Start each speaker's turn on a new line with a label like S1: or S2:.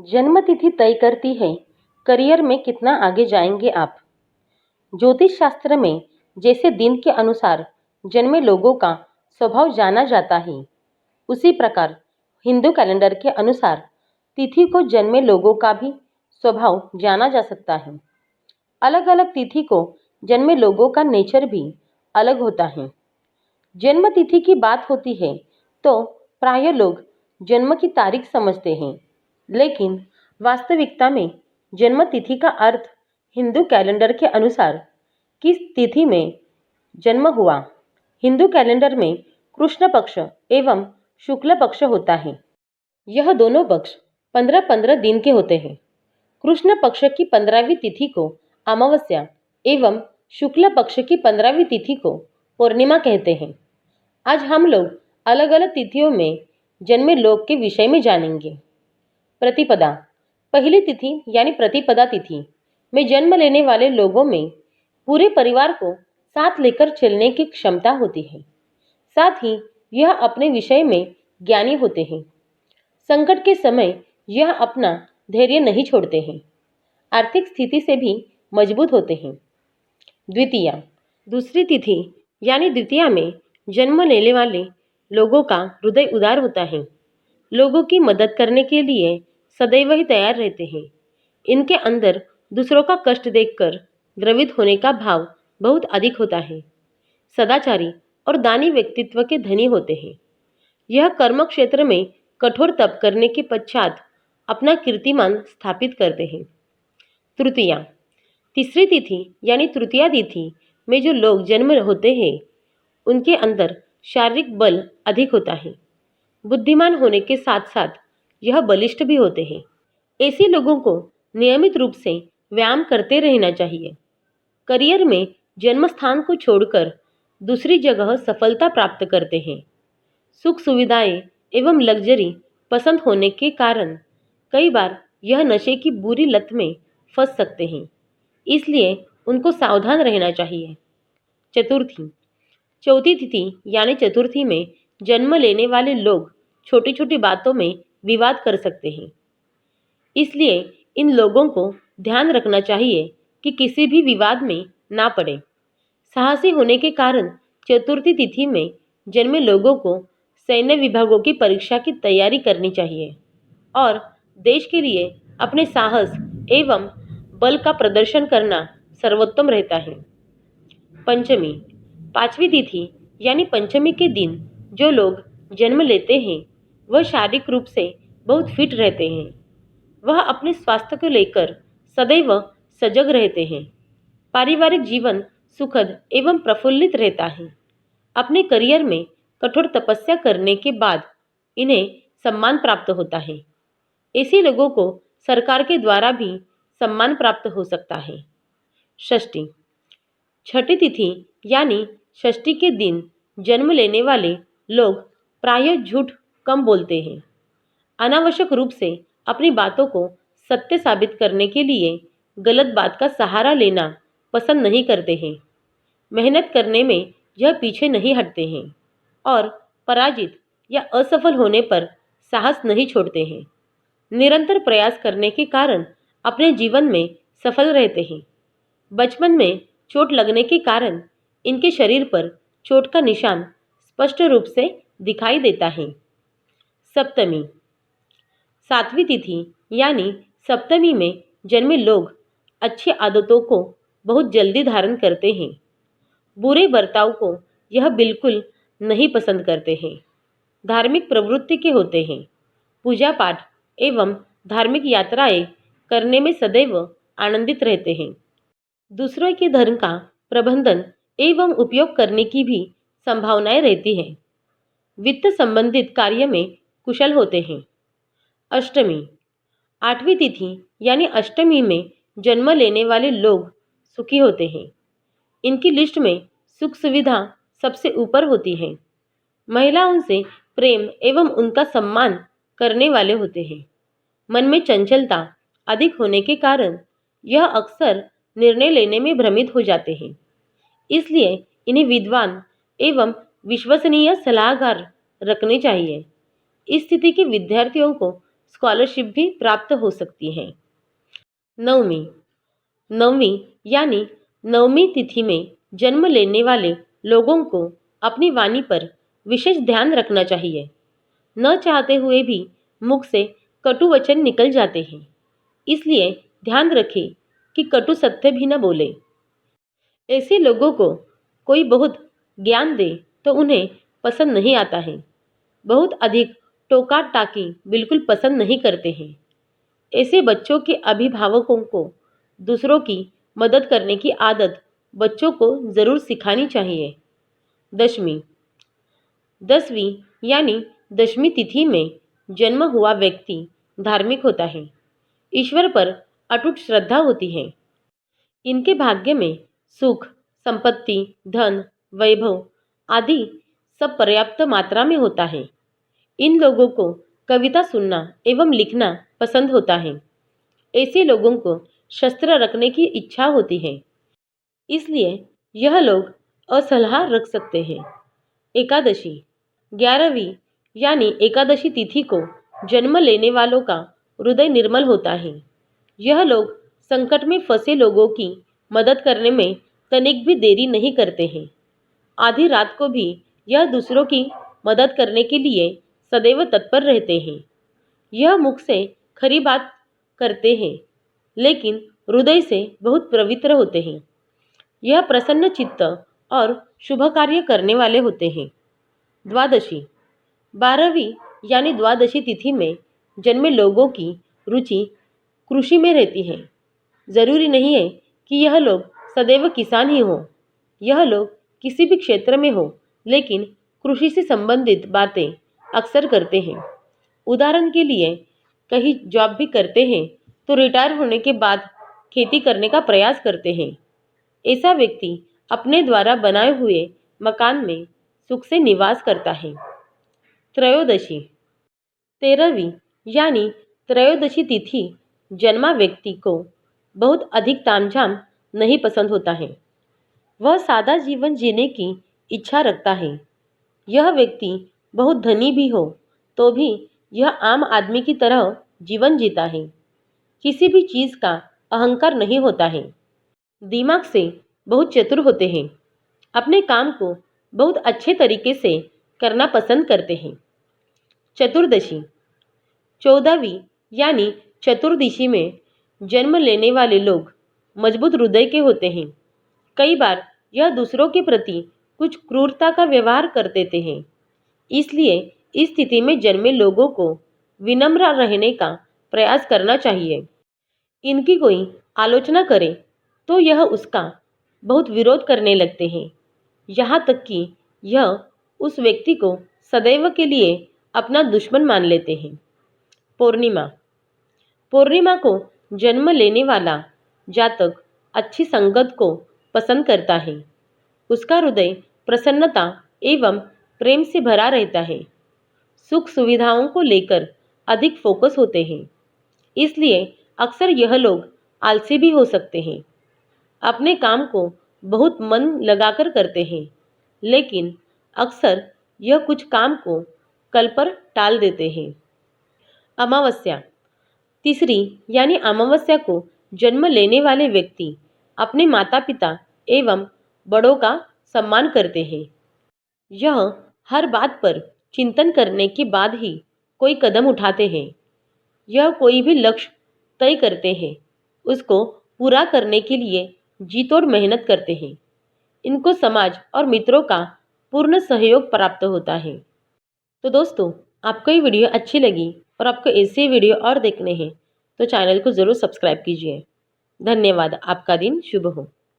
S1: जन्मतिथि तय करती है करियर में कितना आगे जाएंगे आप। ज्योतिष शास्त्र में जैसे दिन के अनुसार जन्मे लोगों का स्वभाव जाना जाता है, उसी प्रकार हिंदू कैलेंडर के अनुसार तिथि को जन्मे लोगों का भी स्वभाव जाना जा सकता है। अलग अलग तिथि को जन्मे लोगों का नेचर भी अलग होता है। जन्म तिथि की बात होती है तो प्राय लोग जन्म की तारीख समझते हैं, लेकिन वास्तविकता में जन्म तिथि का अर्थ हिंदू कैलेंडर के अनुसार किस तिथि में जन्म हुआ। हिंदू कैलेंडर में कृष्ण पक्ष एवं शुक्ल पक्ष होता है। यह दोनों पक्ष 15-15 दिन के होते हैं। कृष्ण पक्ष की 15वीं तिथि को अमावस्या एवं शुक्ल पक्ष की 15वीं तिथि को पूर्णिमा कहते हैं। आज हम लोग अलग अलग तिथियों में जन्मे लोग के विषय में जानेंगे। प्रतिपदा, पहली तिथि यानी प्रतिपदा तिथि में जन्म लेने वाले लोगों में पूरे परिवार को साथ लेकर चलने की क्षमता होती है। साथ ही यह अपने विषय में ज्ञानी होते हैं। संकट के समय यह अपना धैर्य नहीं छोड़ते हैं। आर्थिक स्थिति से भी मजबूत होते हैं। द्वितीया, दूसरी तिथि यानी द्वितीया में जन्म लेने वाले लोगों का हृदय उदार होता है। लोगों की मदद करने के लिए सदैव ही तैयार रहते हैं। इनके अंदर दूसरों का कष्ट देखकर द्रवित होने का भाव बहुत अधिक होता है। सदाचारी और दानी व्यक्तित्व के धनी होते हैं। यह कर्म क्षेत्र में कठोर तप करने के पश्चात अपना कीर्तिमान स्थापित करते हैं। तृतीया, तीसरी तिथि यानी तृतीया तिथि में जो लोग जन्म होते हैं उनके अंदर शारीरिक बल अधिक होता है। बुद्धिमान होने के साथ साथ यह बलिष्ठ भी होते हैं। ऐसे लोगों को नियमित रूप से व्यायाम करते रहना चाहिए। करियर में जन्म स्थान को छोड़कर दूसरी जगह सफलता प्राप्त करते हैं। सुख सुविधाएं एवं लग्जरी पसंद होने के कारण कई बार यह नशे की बुरी लत में फंस सकते हैं, इसलिए उनको सावधान रहना चाहिए। चतुर्थी, चौथी तिथि यानी चतुर्थी में जन्म लेने वाले लोग छोटी छोटी बातों में विवाद कर सकते हैं। इसलिए इन लोगों को ध्यान रखना चाहिए कि किसी भी विवाद में ना पड़े। साहसी होने के कारण चतुर्थी तिथि में जन्मे लोगों को सैन्य विभागों की परीक्षा की तैयारी करनी चाहिए और देश के लिए अपने साहस एवं बल का प्रदर्शन करना सर्वोत्तम रहता है। पंचमी, पांचवी तिथि यानी पंचमी के दिन जो लोग जन्म लेते हैं वह शारीरिक रूप से बहुत फिट रहते हैं। वह अपने स्वास्थ्य को लेकर सदैव सजग रहते हैं। पारिवारिक जीवन सुखद एवं प्रफुल्लित रहता है। अपने करियर में कठोर तपस्या करने के बाद इन्हें सम्मान प्राप्त होता है। ऐसे लोगों को सरकार के द्वारा भी सम्मान प्राप्त हो सकता है। षष्ठी, छठी तिथि यानी षष्ठी के दिन जन्म लेने वाले लोग प्रायः झूठ कम बोलते हैं। अनावश्यक रूप से अपनी बातों को सत्य साबित करने के लिए गलत बात का सहारा लेना पसंद नहीं करते हैं। मेहनत करने में यह पीछे नहीं हटते हैं और पराजित या असफल होने पर साहस नहीं छोड़ते हैं। निरंतर प्रयास करने के कारण अपने जीवन में सफल रहते हैं। बचपन में चोट लगने के कारण इनके शरीर पर चोट का निशान स्पष्ट रूप से दिखाई देता है। सप्तमी, सातवीं तिथि यानी सप्तमी में जन्मे लोग अच्छी आदतों को बहुत जल्दी धारण करते हैं। बुरे बर्ताव को यह बिल्कुल नहीं पसंद करते हैं। धार्मिक प्रवृत्ति के होते हैं। पूजा पाठ एवं धार्मिक यात्राएं करने में सदैव आनंदित रहते हैं। दूसरों के धर्म का प्रबंधन एवं उपयोग करने की भी संभावनाएं रहती है। वित्त संबंधित कार्य में कुशल होते हैं। अष्टमी, आठवीं तिथि यानी अष्टमी में जन्म लेने वाले लोग सुखी होते हैं। इनकी लिस्ट में सुख सुविधा सबसे ऊपर होती है। महिलाओं से प्रेम एवं उनका सम्मान करने वाले होते हैं। मन में चंचलता अधिक होने के कारण यह अक्सर निर्णय लेने में भ्रमित हो जाते हैं। इसलिए इन्हें विद्वान एवं विश्वसनीय सलाहकार रखने चाहिए। इस स्थिति के विद्यार्थियों को स्कॉलरशिप भी प्राप्त हो सकती है। नवमी नवमी यानी नवमी तिथि में जन्म लेने वाले लोगों को अपनी वाणी पर विशेष ध्यान रखना चाहिए। न चाहते हुए भी मुख से कटु वचन निकल जाते हैं, इसलिए ध्यान रखें कि कटु सत्य भी न बोले। ऐसे लोगों को कोई बहुत ज्ञान दे तो उन्हें पसंद नहीं आता है। बहुत अधिक टोका टाकी बिल्कुल पसंद नहीं करते हैं। ऐसे बच्चों के अभिभावकों को दूसरों की मदद करने की आदत बच्चों को जरूर सिखानी चाहिए। दशमी 10वीं यानी दशमी तिथि में जन्म हुआ व्यक्ति धार्मिक होता है। ईश्वर पर अटूट श्रद्धा होती है। इनके भाग्य में सुख, संपत्ति, धन, वैभव आदि सब पर्याप्त मात्रा में होता है। इन लोगों को कविता सुनना एवं लिखना पसंद होता है। ऐसे लोगों को शस्त्र रखने की इच्छा होती है, इसलिए यह लोग असलाह रख सकते हैं। एकादशी 11वीं यानी एकादशी तिथि को जन्म लेने वालों का हृदय निर्मल होता है। यह लोग संकट में फंसे लोगों की मदद करने में तनिक भी देरी नहीं करते हैं। आधी रात को भी यह दूसरों की मदद करने के लिए सदैव तत्पर रहते हैं। यह मुख से खरी बात करते हैं, लेकिन हृदय से बहुत पवित्र होते हैं। यह प्रसन्न चित्त और शुभ कार्य करने वाले होते हैं। द्वादशी 12वीं यानी द्वादशी तिथि में जन्मे लोगों की रुचि कृषि में रहती है। जरूरी नहीं है कि यह लोग सदैव किसान ही हों। यह लोग किसी भी क्षेत्र में हो, लेकिन कृषि से संबंधित बातें अक्सर करते हैं। उदाहरण के लिए कहीं जॉब भी करते हैं तो रिटायर होने के बाद खेती करने का प्रयास करते हैं। ऐसा व्यक्ति अपने द्वारा बनाए हुए मकान में सुख से निवास करता है। त्रयोदशी 13वीं यानी त्रयोदशी तिथि जन्मा व्यक्ति को बहुत अधिक तामझाम नहीं पसंद होता है। वह सादा जीवन जीने की इच्छा रखता है। यह व्यक्ति बहुत धनी भी हो तो भी यह आम आदमी की तरह जीवन जीता है। किसी भी चीज़ का अहंकार नहीं होता है। दिमाग से बहुत चतुर होते हैं। अपने काम को बहुत अच्छे तरीके से करना पसंद करते हैं। चतुर्दशी 14वीं यानी चतुर्दशी में जन्म लेने वाले लोग मजबूत हृदय के होते हैं। कई बार यह दूसरों के प्रति कुछ क्रूरता का व्यवहार कर देते हैं। इसलिए इस स्थिति में जन्मे लोगों को विनम्र रहने का प्रयास करना चाहिए। इनकी कोई आलोचना करे तो यह उसका बहुत विरोध करने लगते हैं, यहाँ तक कि यह उस व्यक्ति को सदैव के लिए अपना दुश्मन मान लेते हैं। पूर्णिमा को जन्म लेने वाला जातक अच्छी संगत को पसंद करता है। उसका हृदय प्रसन्नता एवं प्रेम से भरा रहता है। सुख सुविधाओं को लेकर अधिक फोकस होते हैं, इसलिए अक्सर यह लोग आलसी भी हो सकते हैं। अपने काम को बहुत मन लगाकर करते हैं, लेकिन अक्सर यह कुछ काम को कल पर टाल देते हैं। अमावस्या 3री यानी अमावस्या को जन्म लेने वाले व्यक्ति अपने माता पिता एवं बड़ों का सम्मान करते हैं। यह हर बात पर चिंतन करने के बाद ही कोई कदम उठाते हैं। यह कोई भी लक्ष्य तय करते हैं, उसको पूरा करने के लिए जी तोड़ मेहनत करते हैं। इनको समाज और मित्रों का पूर्ण सहयोग प्राप्त होता है। तो दोस्तों, आपको ये वीडियो अच्छी लगी और आपको ऐसे वीडियो और देखने हैं तो चैनल को ज़रूर सब्सक्राइब कीजिए। धन्यवाद। आपका दिन शुभ हो।